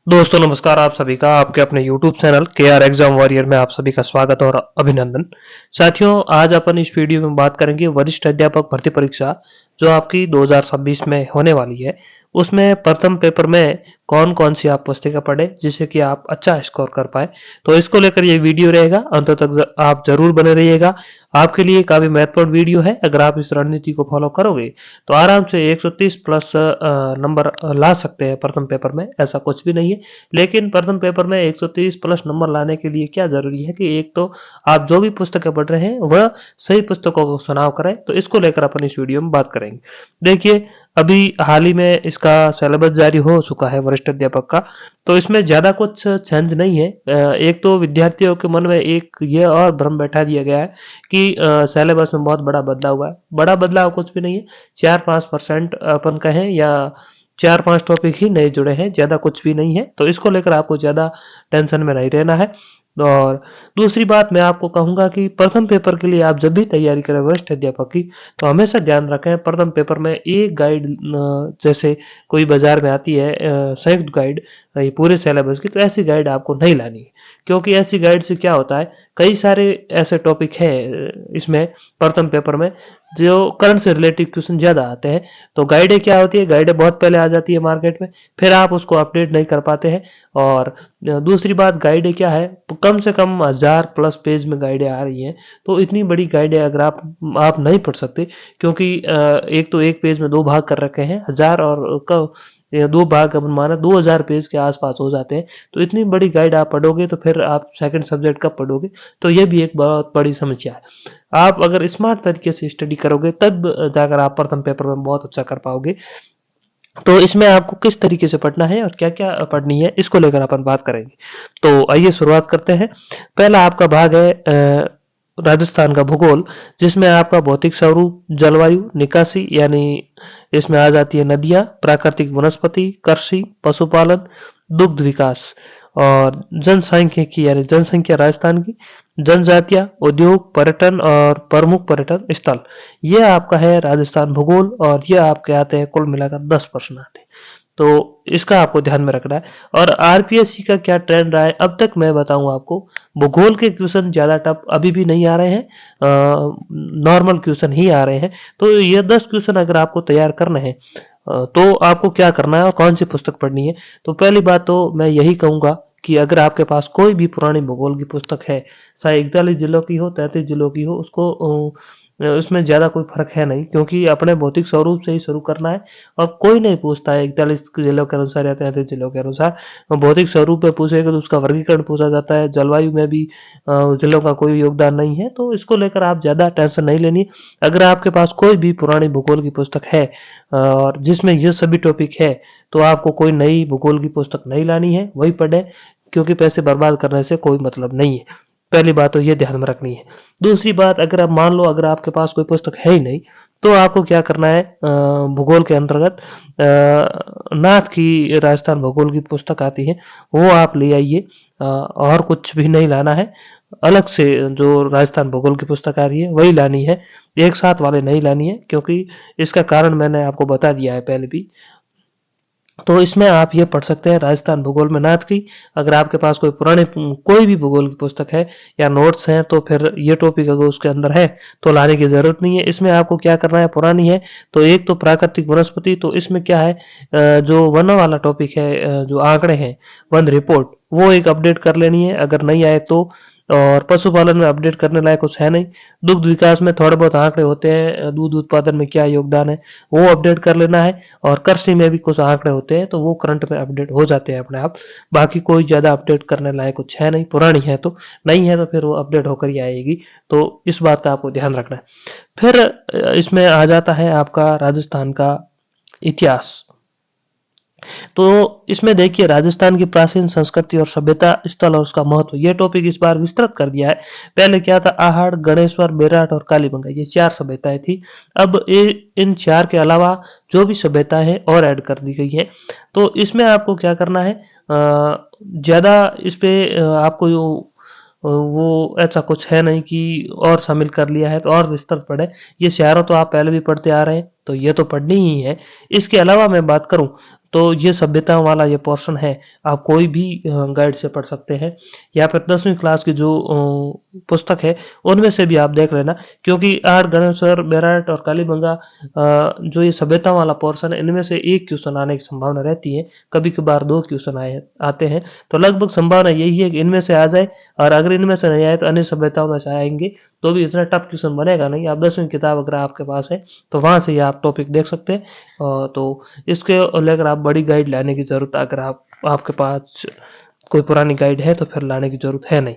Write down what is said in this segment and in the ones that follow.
दोस्तों नमस्कार। आप सभी का आपके अपने YouTube channel KR exam warrior में आप सभी का स्वागत और अभिनंदन। साथियों, आज अपन इस वीडियो में बात करेंगे वरिष्ठ अध्यापक भर्ती परीक्षा जो आपकी 2026 में होने वाली है। उसमें प्रथम पेपर में कौन कौन सी आप पुस्तिका पढ़े जिससे कि आप अच्छा स्कोर कर पाए। तो इसको लेकर ये वीडियो रहेगा, अंत तक आप जरूर बने रहिएगा। आपके लिए काफी महत्वपूर्ण वीडियो है। अगर आप इस रणनीति को फॉलो करोगे तो आराम से 130 प्लस नंबर ला सकते हैं प्रथम पेपर में। ऐसा कुछ भी नहीं है, लेकिन प्रथम पेपर में 130 प्लस नंबर लाने के लिए क्या जरूरी है कि एक तो आप जो भी पुस्तकें पढ़ रहे हैं वह सही पुस्तकों को चुनाव करें। तो इसको लेकर अपन इस वीडियो में बात करेंगे। देखिए, अभी हाल ही में इसका सिलेबस जारी हो चुका है वरिष्ठ अध्यापक का। तो इसमें ज्यादा कुछ चेंज नहीं है। एक तो विद्यार्थियों के मन में एक ये और भ्रम बैठा दिया गया है कि सिलेबस में बहुत बड़ा बदलाव हुआ है। बड़ा बदलाव कुछ भी नहीं है। 4-5% अपन कहें या 4-5 टॉपिक ही नए जुड़े हैं, ज्यादा कुछ भी नहीं है। तो इसको लेकर आपको ज्यादा टेंशन में नहीं रहना है। और दूसरी बात मैं आपको कहूंगा कि प्रथम पेपर के लिए आप जब भी तैयारी करें वरिष्ठ अध्यापक की, तो हमेशा ध्यान रखें प्रथम पेपर में एक गाइड, जैसे कोई बाजार में आती है संयुक्त गाइड ये पूरे सिलेबस की, तो ऐसी गाइड आपको नहीं लानी है। क्योंकि ऐसी गाइड से क्या होता है, कई सारे ऐसे टॉपिक हैं इसमें प्रथम पेपर में जो करंट से रिलेटेड क्वेश्चन ज्यादा आते हैं। तो गाइडें क्या होती है, गाइडें बहुत पहले आ जाती है मार्केट में, फिर आप उसको अपडेट नहीं कर पाते हैं। और दूसरी बात, गाइडें क्या है, कम से कम 1000 प्लस पेज में गाइडें आ रही हैं। तो इतनी बड़ी गाइडें अगर आप नहीं पढ़ सकते, क्योंकि एक तो एक पेज में दो भाग कर रखे हैं, 1000 और दो भाग अपन माना 2000 पेज के आसपास हो जाते हैं। तो इतनी बड़ी गाइड आप पढ़ोगे तो फिर आप सेकंड सब्जेक्ट कब पढ़ोगे। तो ये भी एक बहुत बड़ी समस्या है। आप अगर स्मार्ट तरीके से स्टडी करोगे तब जाकर आप प्रथम पेपर में बहुत अच्छा कर पाओगे। तो इसमें आपको किस तरीके से पढ़ना है और क्या क्या पढ़नी है, इसको लेकर अपन बात करेंगे। तो आइए शुरुआत करते हैं। पहला आपका भाग है राजस्थान का भूगोल, जिसमें आपका भौतिक स्वरूप, जलवायु, निकासी यानी इसमें आ जाती है नदियां, प्राकृतिक वनस्पति, कृषि, पशुपालन, दुग्ध विकास और जनसांख्यिकी यानी जनसंख्या राजस्थान की, जनजातियां, उद्योग, पर्यटन और प्रमुख पर्यटन स्थल। ये आपका है राजस्थान भूगोल और ये आपके आते हैं, कुल मिलाकर 10 प्रश्न आते हैं। तो इसका आपको ध्यान में रखना है। और आरपीएससी का क्या ट्रेंड रहा है अब तक मैं बताऊं आपको। भूगोल के क्वेश्चन ज्यादा टफ अभी भी नहीं आ रहे हैं, नॉर्मल क्वेश्चन ही आ रहे हैं। तो ये 10 क्वेश्चन अगर आपको तैयार करने हैं तो आपको क्या करना है और कौन सी पुस्तक पढ़नी है। तो पहली बात तो मैं यही कहूंगा कि अगर आपके पास कोई भी पुरानी भूगोल की पुस्तक है, चाहे 41 जिलों की हो, 33 जिलों की हो, उसको उसमें ज्यादा कोई फर्क है नहीं, क्योंकि अपने भौतिक स्वरूप से ही शुरू करना है। अब कोई नहीं पूछता है 41 जिलों के अनुसार या 33 जिलों के अनुसार। भौतिक स्वरूप में पूछेगा तो उसका वर्गीकरण पूछा जाता है। जलवायु में भी जिलों का कोई योगदान नहीं है। तो इसको लेकर आप ज्यादा टेंशन नहीं लेनी। अगर आपके पास कोई भी पुरानी भूगोल की पुस्तक है और जिसमें ये सभी टॉपिक है, तो आपको कोई नई भूगोल की पुस्तक नहीं लानी है, वही पढ़े, क्योंकि पैसे बर्बाद करने से कोई मतलब नहीं है। पहली बात तो ये ध्यान में रखनी है। दूसरी बात, अगर आप मान लो अगर आपके पास कोई पुस्तक है ही नहीं, तो आपको क्या करना है, भूगोल के अंतर्गत नाथ की राजस्थान भूगोल की पुस्तक आती है, वो आप ले आइए। और कुछ भी नहीं लाना है। अलग से जो राजस्थान भूगोल की पुस्तक आ रही है वही लानी है, एक साथ वाले नहीं लानी है, क्योंकि इसका कारण मैंने आपको बता दिया है पहले भी। तो इसमें आप ये पढ़ सकते हैं राजस्थान भूगोल में नाथ की। अगर आपके पास कोई भी भूगोल की पुस्तक है या नोट्स हैं, तो फिर ये टॉपिक अगर उसके अंदर है तो लाने की जरूरत नहीं है। इसमें आपको क्या करना है, पुरानी है तो एक तो प्राकृतिक वनस्पति, तो इसमें क्या है, जो वन वाला टॉपिक है, जो आंकड़े हैं, वन रिपोर्ट, वो एक अपडेट कर लेनी है अगर नहीं आए तो। और पशुपालन में अपडेट करने लायक कुछ है नहीं। दुग्ध विकास में थोड़े बहुत आंकड़े होते हैं, दूध उत्पादन में क्या योगदान है, वो अपडेट कर लेना है। और कृषि में भी कुछ आंकड़े होते हैं, तो वो करंट में अपडेट हो जाते हैं अपने आप। बाकी कोई ज्यादा अपडेट करने लायक कुछ है नहीं, पुरानी है तो, नहीं है तो फिर वो अपडेट होकर ही आएगी। तो इस बात का आपको ध्यान रखना है। फिर इसमें आ जाता है आपका राजस्थान का इतिहास। तो इसमें देखिए राजस्थान की प्राचीन संस्कृति और सभ्यता, स्थल और उसका महत्व, ये टॉपिक इस बार विस्तृत कर दिया है। पहले क्या था, आहड़, गणेश्वर, बेराट और कालीबंगा, ये 4 सभ्यताएं थी। अब इन 4 के अलावा जो भी सभ्यता है और ऐड कर दी गई है। तो इसमें आपको क्या करना है, ज्यादा इस पे आपको वो ऐसा कुछ है नहीं कि और शामिल कर लिया है तो और विस्तृत पढ़े। ये चारों तो आप पहले भी पढ़ते आ रहे हैं, तो ये तो पढ़नी ही है। इसके अलावा मैं बात करूं तो ये सभ्यता वाला ये पोर्शन है, आप कोई भी गाइड से पढ़ सकते हैं, या फिर 10वीं क्लास की जो पुस्तक है उनमें से भी आप देख लेना, क्योंकि आर गणेश्वर, बेराट और कालीबंगा जो ये सभ्यता वाला पोर्शन है, इनमें से एक क्वेश्चन आने की संभावना रहती है, कभी कभार 2 क्वेश्चन आते हैं। तो लगभग संभावना यही है कि इनमें से आ जाए, और अगर इनमें से नहीं आए तो अन्य सभ्यताओं में से आएंगे, तो भी इतना टफ क्वेश्चन बनेगा नहीं। आप 10वीं किताब अगर आपके पास है तो वहां से ये आप टॉपिक देख सकते हैं। तो इसके लेकर आप बड़ी गाइड लाने की जरूरत, अगर आपके पास कोई पुरानी गाइड है तो फिर लाने की जरूरत है नहीं।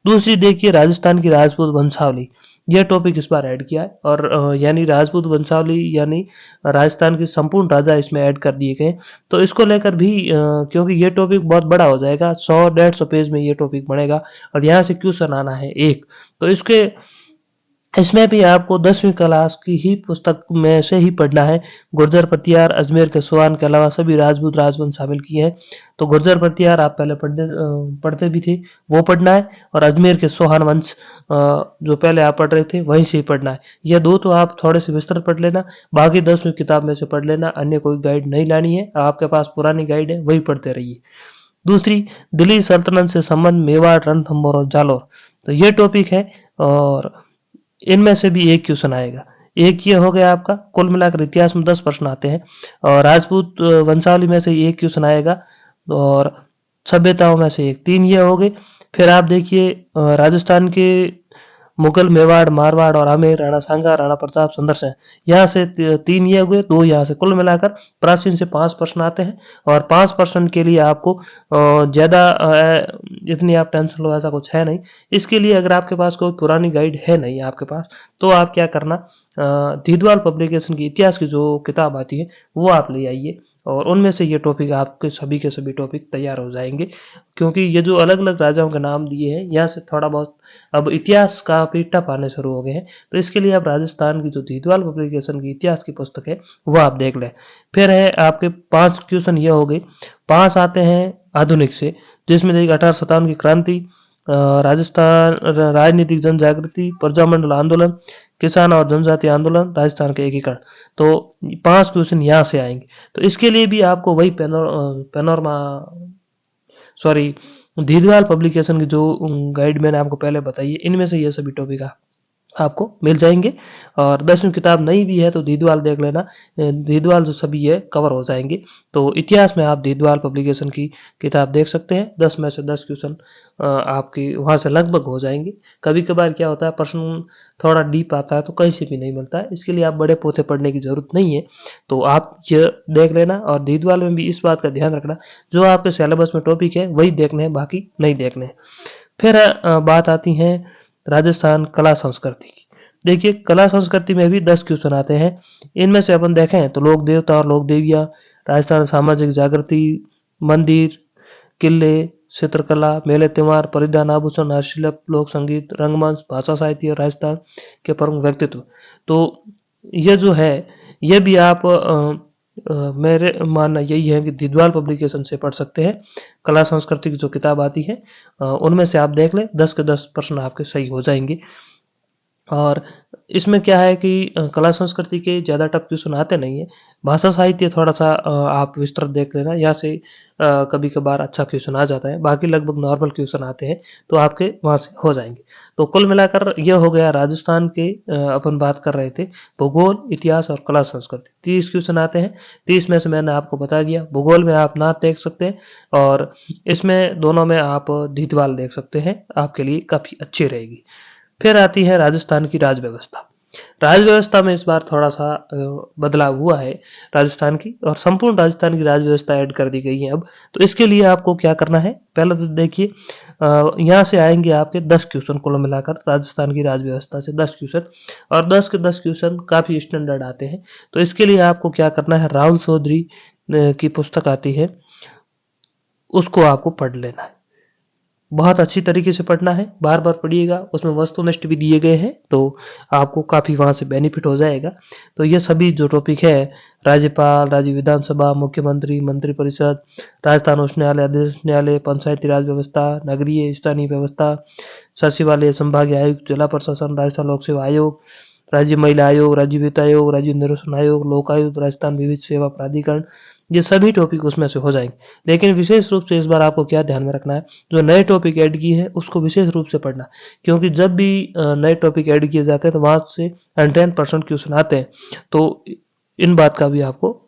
दूसरी देखिए, राजस्थान की राजपूत वंशावली, यह टॉपिक इस बार ऐड किया है, और यानी राजपूत वंशावली यानी राजस्थान के संपूर्ण राजा इसमें ऐड कर दिए गए। तो इसको लेकर भी क्योंकि ये टॉपिक बहुत बड़ा हो जाएगा, 100-150 पेज में ये टॉपिक बनेगा, और यहाँ से क्वेश्चन आना है एक, तो इसमें भी आपको 10वीं क्लास की ही पुस्तक में से ही पढ़ना है। गुर्जर प्रतिहार, अजमेर के सुहान के अलावा सभी राजपूत राजवंश शामिल किए हैं। तो गुर्जर प्रतिहार आप पहले पढ़ते भी थे, वो पढ़ना है, और अजमेर के सोहान वंश जो पहले आप पढ़ रहे थे वहीं से ही पढ़ना है। ये दो तो आप थोड़े से विस्तृत पढ़ लेना, बाकी 10वीं किताब में से पढ़ लेना, अन्य कोई गाइड नहीं लानी है, आपके पास पुरानी गाइड है वही पढ़ते रहिए। दूसरी, दिल्ली सल्तनत से संबंध, मेवाड़, रणथंभौर और जालौर, तो ये टॉपिक है, और इनमें से भी एक क्वेश्चन आएगा। एक ये हो गया आपका, कुल मिलाकर इतिहास में 10 प्रश्न आते हैं, और राजपूत वंशावली में से एक क्वेश्चन आएगा, और सभ्यताओं में से एक, 3 ये हो गए। फिर आप देखिए राजस्थान के मुगल, मेवाड़, मारवाड़ और आमेर, राणा सांगा, राणा प्रताप, सुंदरसेन, यहाँ से 3 ये हुए, 2 यहाँ से, कुल मिलाकर प्राचीन से 5 प्रश्न आते हैं। और 5% के लिए आपको ज्यादा इतनी आप टेंशन लो ऐसा कुछ है नहीं। इसके लिए अगर आपके पास कोई पुरानी गाइड है नहीं आपके पास, तो आप क्या करना, दीदवाल पब्लिकेशन की इतिहास की जो किताब आती है वो आप ले आइए, और उनमें से ये टॉपिक आपके सभी के सभी टॉपिक तैयार हो जाएंगे। क्योंकि ये जो अलग अलग राजाओं के नाम दिए हैं, यहाँ से थोड़ा बहुत अब इतिहास का भी टफ आने शुरू हो गए हैं, तो इसके लिए आप राजस्थान की जो दीदवाल पब्लिकेशन की इतिहास की पुस्तक है वो आप देख लें। फिर है आपके 5 क्वेश्चन ये हो गए। 5 आते हैं आधुनिक से, जिसमें देखिए 1857 की क्रांति, राजस्थान राजनीतिक जन जागृति, प्रजामंडल आंदोलन, किसान और जनजाति आंदोलन, राजस्थान के एकीकरण। तो 5 क्वेश्चन यहाँ से आएंगे। तो इसके लिए भी आपको वही पेनोरमा सॉरी दीदवाल पब्लिकेशन की जो गाइड मैंने आपको पहले बताई है, इनमें से ये सभी टॉपिक आपको मिल जाएंगे। और 10वीं किताब नई भी है तो दीदवाल देख लेना, दीदवाल जो सभी है कवर हो जाएंगे। तो इतिहास में आप दीदवाल पब्लिकेशन की किताब देख सकते हैं, 10 में से 10 क्वेश्चन आपकी वहां से लगभग हो जाएंगे। कभी कभार क्या होता है, प्रश्न थोड़ा डीप आता है तो कहीं से भी नहीं मिलता है, इसके लिए आप बड़े पोथे पढ़ने की जरूरत नहीं है। तो आप ये देख लेना, और दीदवाल में भी इस बात का ध्यान रखना, जो आपके सिलेबस में टॉपिक है वही देखने हैं, बाकी नहीं देखने हैं। फिर बात आती है राजस्थान कला संस्कृति की। देखिए कला संस्कृति में भी 10 क्वेश्चन आते हैं। इनमें से अपन देखें तो लोक देवता और लोक देवियां, राजस्थान सामाजिक जागृति, मंदिर, किले, चित्रकला, मेले त्योहार, परिधान आभूषण, हस्तशिल्प, लोक संगीत, रंगमंच, भाषा साहित्य, राजस्थान के प्रमुख व्यक्तित्व। तो ये जो है ये भी आप मेरे मानना यही है कि दीदवाल पब्लिकेशन से पढ़ सकते हैं। कला संस्कृति की जो किताब आती है उनमें से आप देख लें, 10 के 10 प्रश्न आपके सही हो जाएंगे। और इसमें क्या है कि कला संस्कृति के ज़्यादा टफ क्वेश्चन आते नहीं है। भाषा साहित्य थोड़ा सा आप विस्तृत देख लेना, यहाँ से कभी कभार अच्छा क्वेश्चन आ जाता है, बाकी लगभग नॉर्मल क्वेश्चन आते हैं, तो आपके वहाँ से हो जाएंगे। तो कुल मिलाकर यह हो गया राजस्थान के, अपन बात कर रहे थे भूगोल, इतिहास और कला संस्कृति, 30 क्वेश्चन आते हैं। 30 में से मैंने आपको बता दिया, भूगोल में आप नाथ देख सकते हैं, और इसमें दोनों में आप दीदवाल देख सकते हैं, आपके लिए काफ़ी अच्छी रहेगी। फिर आती है राजस्थान की राज व्यवस्था। राज व्यवस्था में इस बार थोड़ा सा बदलाव हुआ है राजस्थान की, और संपूर्ण राजस्थान की राज व्यवस्था ऐड कर दी गई है अब। तो इसके लिए आपको क्या करना है, पहले तो देखिए यहाँ से आएंगे आपके 10 क्वेश्चन कुल मिलाकर, राजस्थान की राज व्यवस्था से 10 क्वेश्चन, और 10 के 10 क्वेश्चन काफी स्टैंडर्ड आते हैं। तो इसके लिए आपको क्या करना है, राहुल चौधरी की पुस्तक आती है उसको आपको पढ़ लेना है, बहुत अच्छी तरीके से पढ़ना है, बार बार पढ़िएगा, उसमें वस्तुनिष्ठ भी दिए गए हैं, तो आपको काफ़ी वहाँ से बेनिफिट हो जाएगा। तो ये सभी जो टॉपिक है, राज्यपाल, राज्य विधानसभा, मुख्यमंत्री, मंत्रिपरिषद, राजस्थान उच्च न्यायालय, आदेश न्यायालय, पंचायती राज व्यवस्था, नगरीय स्थानीय व्यवस्था, सचिवालय, संभागीय आयुक्त, जिला प्रशासन, राजस्थान लोक सेवा आयोग, राज्य महिला आयोग, राज्य वित्त आयोग, राज्य निर्वाचन आयोग, लोकायुक्त, राजस्थान विविध सेवा प्राधिकरण, ये सभी टॉपिक उसमें से हो जाएंगे। लेकिन विशेष रूप से इस बार आपको क्या ध्यान में रखना है, जो नए टॉपिक ऐड किए हैं उसको विशेष रूप से पढ़ना, क्योंकि जब भी नए टॉपिक ऐड किए जाते हैं तो वहां से 100% क्वेश्चन आते हैं। तो इन बात का भी आपको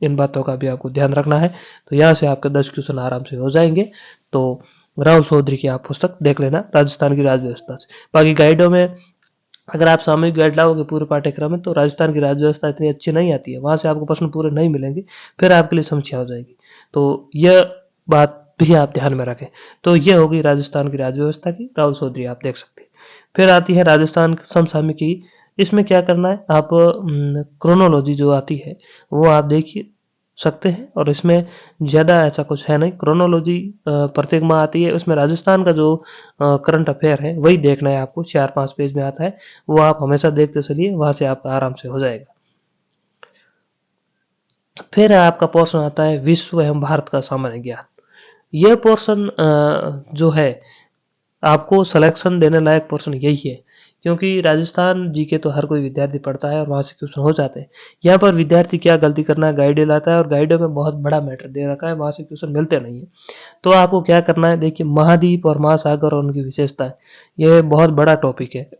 इन बातों का भी आपको ध्यान रखना है। तो यहाँ से आपके 10 क्वेश्चन आराम से हो जाएंगे। तो राहुल चौधरी की आप पुस्तक देख लेना, राजस्थान की राज्य व्यवस्था से। बाकी गाइडों में अगर आप सामूहिक गाइड लाओगे पूरे पाठ्यक्रम में, तो राजस्थान की राज्य व्यवस्था इतनी अच्छी नहीं आती है, वहां से आपको प्रश्न पूरे नहीं मिलेंगे, फिर आपके लिए समस्या हो जाएगी। तो यह बात भी आप ध्यान में रखें। तो यह होगी राजस्थान की राज्य व्यवस्था की, राहुल चौधरी आप देख सकते हैं। फिर आती है राजस्थान समसामयिकी। इसमें क्या करना है, आप क्रोनोलॉजी जो आती है वो आप देखिए सकते हैं, और इसमें ज़्यादा ऐसा कुछ है नहीं। क्रोनोलॉजी प्रत्येक माह आती है, उसमें राजस्थान का जो करंट अफेयर है वही देखना है आपको, 4-5 पेज में आता है, वो आप हमेशा देखते चलिए, वहां से आपका आराम से हो जाएगा। फिर आपका पोर्शन आता है विश्व एवं भारत का सामान्य ज्ञान। यह पोर्शन जो है आपको सिलेक्शन देने लायक पोर्शन यही है, क्योंकि राजस्थान जीके तो हर कोई विद्यार्थी पढ़ता है और वहां से क्वेश्चन हो जाते हैं। यहाँ पर विद्यार्थी क्या गलती करना है, गाइड लाता है और गाइडों में बहुत बड़ा मैटर दे रखा है, वहां से क्वेश्चन मिलते नहीं है। तो आपको क्या करना है, देखिए महाद्वीप और महासागर और उनकी विशेषताएं, यह बहुत बड़ा टॉपिक है।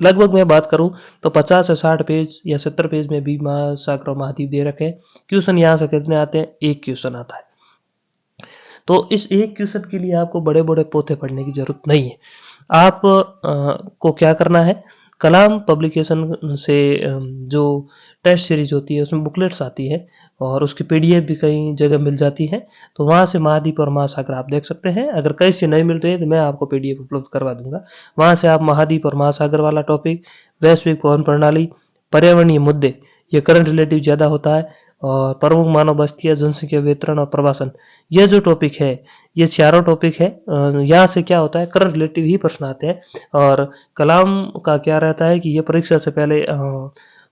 लगभग मैं बात करूं तो 50 से 60 पेज या 70 पेज में भी महासागर और महाद्वीप दे रखे हैं। क्वेश्चन यहाँ से कितने आते हैं, एक क्वेश्चन आता है। तो इस एक क्वेश्चन के लिए आपको बड़े बड़े पोथे पढ़ने की जरूरत नहीं है। आप को क्या करना है, कलाम पब्लिकेशन से जो टेस्ट सीरीज होती है उसमें बुकलेट्स आती है, और उसकी पीडीएफ भी कई जगह मिल जाती है। तो वहां से महाद्वीप और महासागर आप देख सकते हैं। अगर कहीं से नहीं मिल रही है तो मैं आपको पीडीएफ उपलब्ध करवा दूंगा, वहां से आप महाद्वीप और महासागर वाला टॉपिक, वैश्विक पवन प्रणाली, पर्यावरणीय मुद्दे, ये करंट रिलेटिव ज्यादा होता है, और प्रमुख मानव बस्तियां, जनसंख्या वितरण और प्रवासन, ये जो टॉपिक है, ये चारों टॉपिक है। यहाँ से क्या होता है, करंट रिलेटिव ही प्रश्न आते हैं। और कलाम का क्या रहता है कि ये परीक्षा से पहले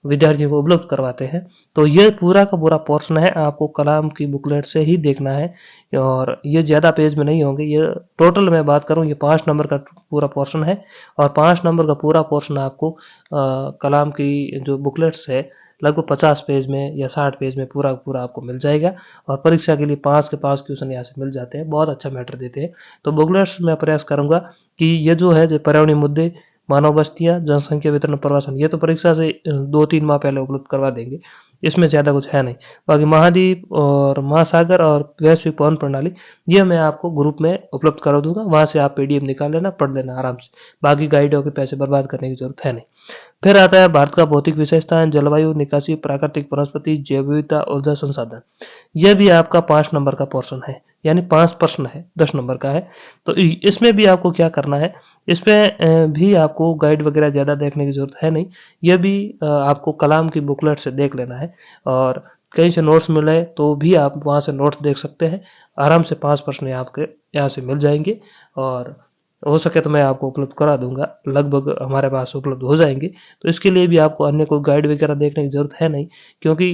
विद्यार्थियों को उपलब्ध करवाते हैं। तो ये पूरा का पूरा पोर्शन है, आपको कलाम की बुकलेट से ही देखना है, और ये ज़्यादा पेज में नहीं होंगे। ये टोटल मैं बात करूँ, ये 5 नंबर का पूरा पोर्शन है, और 5 नंबर का पूरा पोर्शन आपको कलाम की जो बुकलेट्स है लगभग 50 पेज में या 60 पेज में पूरा पूरा आपको मिल जाएगा। और परीक्षा के लिए 5 के 5 क्वेश्चन यहाँ से मिल जाते हैं, बहुत अच्छा मैटर देते हैं। तो बुकलेट्स मैं प्रयास करूंगा कि ये जो है, जो पर्यावरणीय मुद्दे, मानव बस्तियां, जनसंख्या वितरण, प्रवासन, ये तो परीक्षा से 2-3 माह पहले उपलब्ध करवा देंगे, इसमें ज़्यादा कुछ है नहीं। बाकी महाद्वीप और महासागर और वैश्विक पवन प्रणाली, ये मैं आपको ग्रुप में उपलब्ध करा दूंगा, वहां से आप पीडीएफ निकाल लेना, पढ़ लेना आराम से। बाकी गाइडों के पैसे बर्बाद करने की जरूरत है नहीं। फिर आता है भारत का भौतिक विशेषताएं, जलवायु, निकासी, प्राकृतिक वनस्पति, जैव विविधता, ऊर्जा संसाधन। यह भी आपका 5 नंबर का पोर्शन है, यानी 5 प्रश्न है, 10 नंबर का है। तो इसमें भी आपको क्या करना है, इसमें भी आपको गाइड वगैरह ज़्यादा देखने की जरूरत है नहीं। यह भी आपको कलाम की बुकलेट से देख लेना है, और कहीं से नोट्स मिले तो भी आप वहाँ से नोट्स देख सकते हैं। आराम से 5 प्रश्न आपके यहाँ से मिल जाएंगे, और हो सके तो मैं आपको उपलब्ध करा दूंगा, लगभग हमारे पास उपलब्ध हो जाएंगे। तो इसके लिए भी आपको अन्य कोई गाइड वगैरह देखने की जरूरत है नहीं, क्योंकि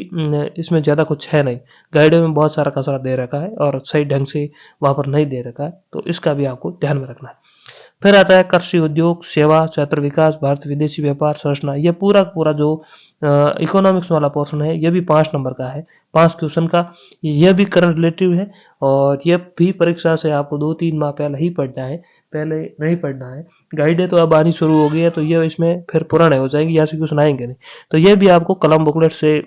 इसमें ज़्यादा कुछ है नहीं। गाइड में बहुत सारा कसरा दे रखा है और सही ढंग से वहाँ पर नहीं दे रखा है, तो इसका भी आपको ध्यान में रखना है। फिर आता है कृषि, उद्योग, सेवा, क्षेत्र विकास, भारत विदेशी व्यापार संरचना। ये पूरा पूरा जो इकोनॉमिक्स वाला पोर्शन है, ये भी 5 नंबर का है, 5 क्वेश्चन का। यह भी करंट रिलेटिव है, और यह भी परीक्षा से आपको 2-3 माह पहले ही पढ़ना है, पहले नहीं पढ़ना है। गाइडें तो अब आनी शुरू हो गई है, तो ये इसमें फिर पुराने हो जाएंगे, यहाँ से क्वेश्चन आएंगे नहीं। तो ये भी आपको कलम बुकलेट से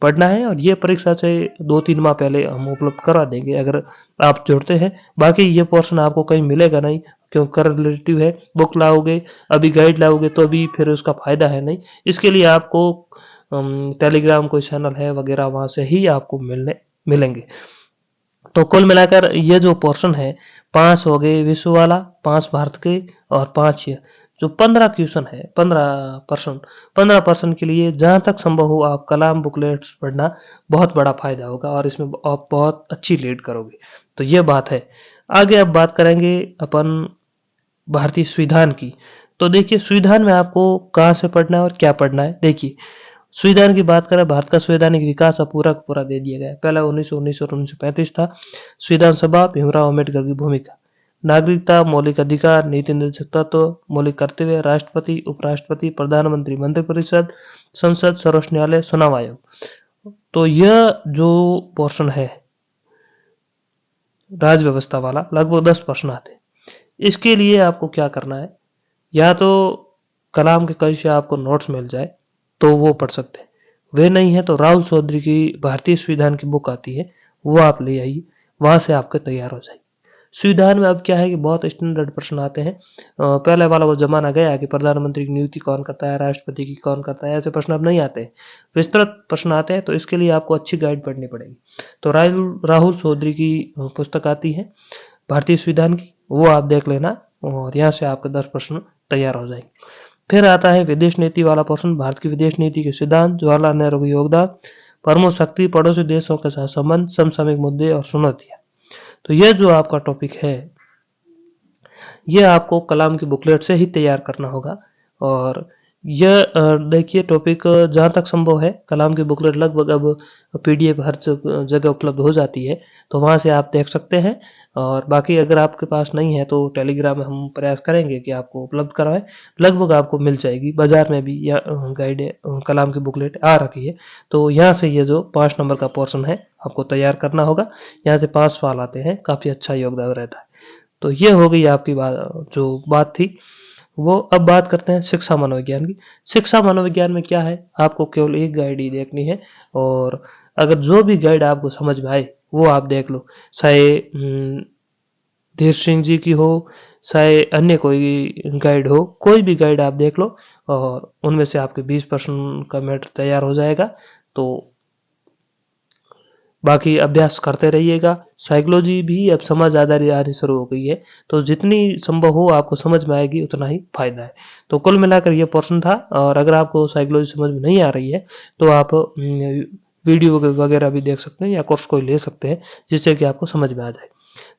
पढ़ना है, और ये परीक्षा से 2-3 माह पहले हम उपलब्ध करा देंगे अगर आप जुड़ते हैं। बाकी ये पोर्शन आपको कहीं मिलेगा नहीं, क्यों, करंट रिलेटिव है। बुक लाओगे, अभी गाइड लाओगे तो अभी फिर उसका फायदा है नहीं। इसके लिए आपको टेलीग्राम कोई चैनल है वगैरह, वहां से ही आपको मिलेंगे। तो कुल मिलाकर ये जो पोर्शन है, 5 हो गए विश्व वाला, 5 भारत के, और 5 ये जो 15 क्वेश्चन है, 15% के लिए जहां तक संभव हो आप कलाम बुकलेट्स पढ़ना, बहुत बड़ा फायदा होगा, और इसमें आप बहुत अच्छी लीड करोगे। तो ये बात है। आगे अब बात करेंगे अपन भारतीय संविधान की। तो देखिए, संविधान में आपको कहाँ से पढ़ना है और क्या पढ़ना है। देखिए, संविधान की बात करें, भारत का संवैधानिक विकास अब पूरा पूरा दे दिया गया है। पहला 1919 और 1935 था। संविधान सभा, भीमराव अम्बेडकर की भूमिका, नागरिकता, मौलिक अधिकार, नीति निर्देशक तत्व, मौलिक कर्तव्य, राष्ट्रपति, उपराष्ट्रपति, प्रधानमंत्री, मंत्रिपरिषद, संसद, सर्वोच्च न्यायालय, चुनाव आयोग। तो यह जो पोर्शन है राज व्यवस्था वाला, लगभग 10 प्रश्न आते हैं। इसके लिए आपको क्या करना है, या तो कलाम के कहीं से आपको नोट्स मिल जाए तो वो पढ़ सकते हैं, वे नहीं है तो राहुल चौधरी की भारतीय संविधान की बुक आती है, वो आप ले आइए, वहां से आपके तैयार हो जाएगी। संविधान में अब क्या है कि बहुत स्टैंडर्ड प्रश्न आते हैं। पहले वाला वो जमाना गया कि प्रधानमंत्री की नियुक्ति कौन करता है, राष्ट्रपति की कौन करता है, ऐसे प्रश्न अब नहीं आते हैं, विस्तृत प्रश्न आते हैं। तो इसके लिए आपको अच्छी गाइड पढ़नी पड़ेगी। तो राहुल चौधरी की पुस्तक आती है भारतीय संविधान की, वो आप देख लेना और यहाँ से आपके 10 प्रश्न तैयार हो जाएंगे। फिर आता है विदेश नीति वाला प्रश्न, भारत की विदेश नीति के सिद्धांत, जवाहरलाल नेहरू का योगदान, प्रमुख शक्ति, पड़ोसी देशों के साथ संबंध, समसामयिक मुद्दे और चुनौतियां। तो यह जो आपका टॉपिक है, यह आपको कलाम की बुकलेट से ही तैयार करना होगा। और यह देखिए टॉपिक जहाँ तक संभव है, कलाम की बुकलेट लगभग अब पीडीएफ हर जगह उपलब्ध हो जाती है, तो वहाँ से आप देख सकते हैं। और बाकी अगर आपके पास नहीं है तो टेलीग्राम में हम प्रयास करेंगे कि आपको उपलब्ध करवाएं, लगभग आपको मिल जाएगी। बाजार में भी या गाइड कलाम की बुकलेट आ रखी है। तो यहाँ से ये जो 5 नंबर का पोर्शन है आपको तैयार करना होगा। यहाँ से 5 सवाल आते हैं, काफ़ी अच्छा योगदान रहता है। तो ये हो गई आपकी बात थी वो। अब बात करते हैं शिक्षा मनोविज्ञान की। शिक्षा मनोविज्ञान में क्या है, आपको केवल एक गाइड ही देखनी है, और अगर जो भी गाइड आपको समझ में आए वो आप देख लो, चाहे धीर सिंह जी की हो, चाहे अन्य कोई गाइड हो, कोई भी गाइड आप देख लो और उनमें से आपके 20% का मैटर तैयार हो जाएगा। तो बाकी अभ्यास करते रहिएगा। साइकोलॉजी भी अब समझ आनी शुरू हो गई है, तो जितनी संभव हो आपको समझ में आएगी उतना ही फायदा है। तो कुल मिलाकर ये पोर्शन था। और अगर आपको साइकोलॉजी समझ में नहीं आ रही है तो आप वीडियो वगैरह भी देख सकते हैं या कोर्स कोई ले सकते हैं, जिससे कि आपको समझ में आ जाए।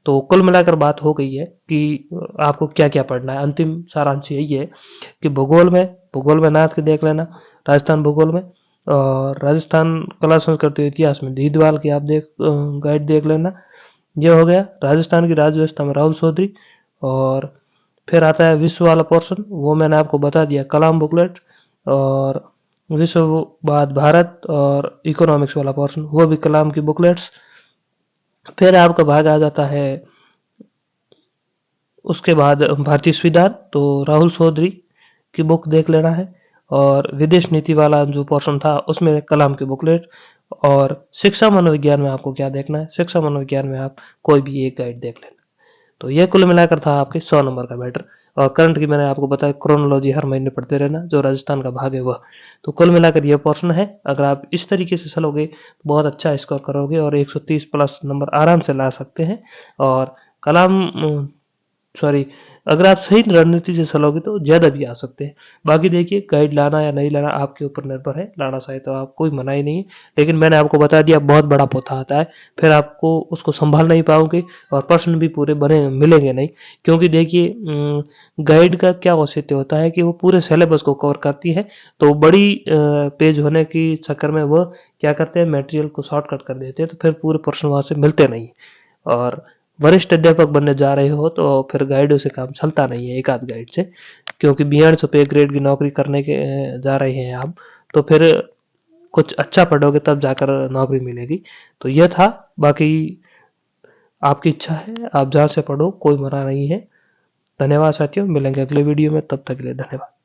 तो कुल मिलाकर बात हो गई है कि आपको क्या क्या पढ़ना है। अंतिम सारांश यही है कि भूगोल में नाथ के देख लेना, राजस्थान भूगोल में, और राजस्थान कला संस्कृति इतिहास में दीदवाल की आप गाइड देख लेना। ये हो गया राजस्थान की राज्य व्यवस्था में राहुल चौधरी। और फिर आता है विश्व वाला पोर्शन, वो मैंने आपको बता दिया, कलाम बुकलेट। और विश्व बाद भारत और इकोनॉमिक्स वाला पोर्शन, वो भी कलाम की बुकलेट्स। फिर आपका भाग आ जाता है उसके बाद भारतीय संविधान, तो राहुल चौधरी की बुक देख लेना है। और विदेश नीति वाला जो पोर्शन था उसमें कलाम की बुकलेट। और शिक्षा मनोविज्ञान में आपको क्या देखना है, शिक्षा मनोविज्ञान में आप कोई भी एक गाइड देख लेना। तो ये कुल मिलाकर था आपके 100 नंबर का मैटर। और करंट की मैंने आपको बताया, क्रोनोलॉजी हर महीने पढ़ते रहना, जो राजस्थान का भाग है वह। तो कुल मिलाकर ये पोर्शन है। अगर आप इस तरीके से चलोगे तो बहुत अच्छा स्कोर करोगे और 130 प्लस नंबर आराम से ला सकते हैं। और कलाम सॉरी अगर आप सही रणनीति से चलोगे तो ज़्यादा भी आ सकते हैं। बाकी देखिए गाइड लाना या नहीं लाना आपके ऊपर निर्भर है, लाना चाहिए तो आप कोई मना ही नहीं है। लेकिन मैंने आपको बता दिया बहुत बड़ा पोथा आता है, फिर आपको उसको संभाल नहीं पाओगे और प्रश्न भी पूरे बने मिलेंगे नहीं। क्योंकि देखिए गाइड का क्या औचित्य होता है कि वो पूरे सिलेबस को कवर करती है, तो बड़ी पेज होने की चक्कर में वो क्या करते हैं, मटेरियल को शॉर्टकट कर देते हैं, तो फिर पूरे प्रश्न वहाँ से मिलते नहीं। और वरिष्ठ अध्यापक बनने जा रहे हो तो फिर गाइडों से काम चलता नहीं है, एक आध गाइड से। क्योंकि बियॉन्ड पे ग्रेड की नौकरी करने के जा रहे हैं आप, तो फिर कुछ अच्छा पढ़ोगे तब जाकर नौकरी मिलेगी। तो यह था। बाकी आपकी इच्छा है, आप जहाँ से पढ़ो, कोई मना नहीं है। धन्यवाद साथियों, मिलेंगे अगले वीडियो में, तब तक के लिए धन्यवाद।